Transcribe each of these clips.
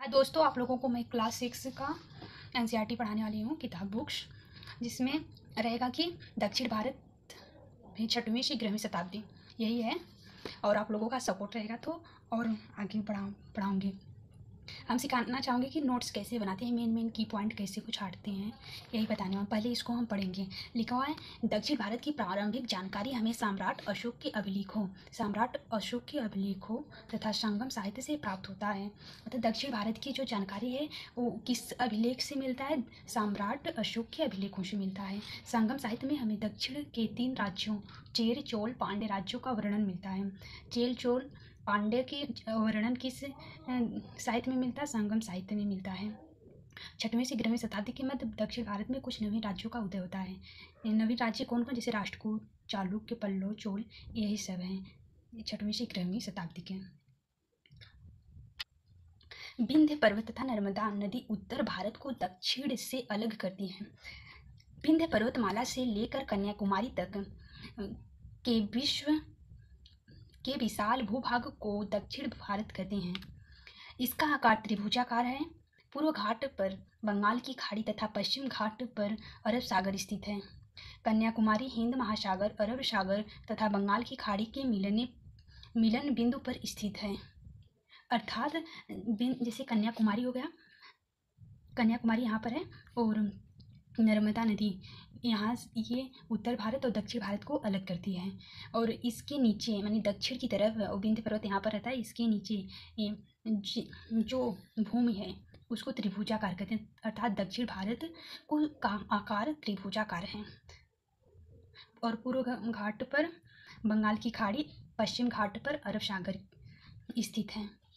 दोस्तों, आप लोगों को मैं क्लास 6 का एनसीईआरटी पढ़ाने वाली हूँ, किताब बुक्स, जिसमें रहेगा कि दक्षिण भारत में 6वीं से 11वीं शताब्दी, यही है। और आप लोगों का सपोर्ट रहेगा तो और आगे पढ़ाऊँगी। हम सिखाना चाहूँगे कि नोट्स कैसे बनाते हैं, मेन की पॉइंट कैसे कुछ छाँटते हैं, यही बताने वाला। पहले इसको हम पढ़ेंगे। लिखा हुआ है, दक्षिण भारत की प्रारंभिक जानकारी हमें सम्राट अशोक के अभिलेखों तथा संगम साहित्य से प्राप्त होता है। मतलब दक्षिण भारत की जो जानकारी है वो किस अभिलेख से मिलता है? सम्राट अशोक के अभिलेखों से मिलता है। संगम साहित्य में हमें दक्षिण के 3 राज्यों चेर, चोल, पांड्य राज्यों का वर्णन मिलता है। चेल, चोल, पांड्य के वर्णन किस साहित्य में मिलता है? संगम साहित्य में मिलता है। 6वीं से 11वीं शताब्दी के मध्य दक्षिण भारत में कुछ नवीन राज्यों का उदय होता है। नवीन राज्य कौन कौन? जैसे राष्ट्रकूट, चालुक्य, पल्लव, चोल, यही सब हैं 6वीं से 11वीं शताब्दी के। विंध्य पर्वत तथा नर्मदा नदी उत्तर भारत को दक्षिण से अलग करती हैं। विंध्य पर्वतमाला से लेकर कन्याकुमारी तक के विशाल भूभाग को दक्षिण भारत कहते हैं। इसका आकार त्रिभुजाकार है। पूर्व घाट पर बंगाल की खाड़ी तथा पश्चिम घाट पर अरब सागर स्थित है। कन्याकुमारी हिंद महासागर, अरब सागर तथा बंगाल की खाड़ी के मिलन बिंदु पर स्थित है। अर्थात जैसे कन्याकुमारी हो गया, कन्याकुमारी यहाँ पर है, और नर्मदा नदी यहाँ, ये उत्तर भारत और दक्षिण भारत को अलग करती है। और इसके नीचे मानी दक्षिण की तरफ विंध्य पर्वत यहाँ पर रहता है। इसके नीचे जो भूमि है उसको त्रिभुजाकार कहते हैं, अर्थात दक्षिण भारत का आकार त्रिभुजाकार है। और पूर्व घाट पर बंगाल की खाड़ी, पश्चिम घाट पर अरब सागर स्थित है।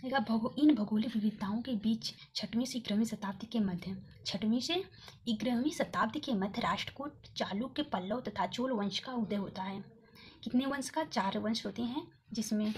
इन भौगोलिक विविधताओं के बीच 6वीं से 11वीं शताब्दी के मध्य 6वीं से 11वीं शताब्दी के मध्य राष्ट्रकूट, चालुक्य, पल्लव तथा चोल वंश का उदय होता है। कितने वंश का? 4 वंश होते हैं, जिसमें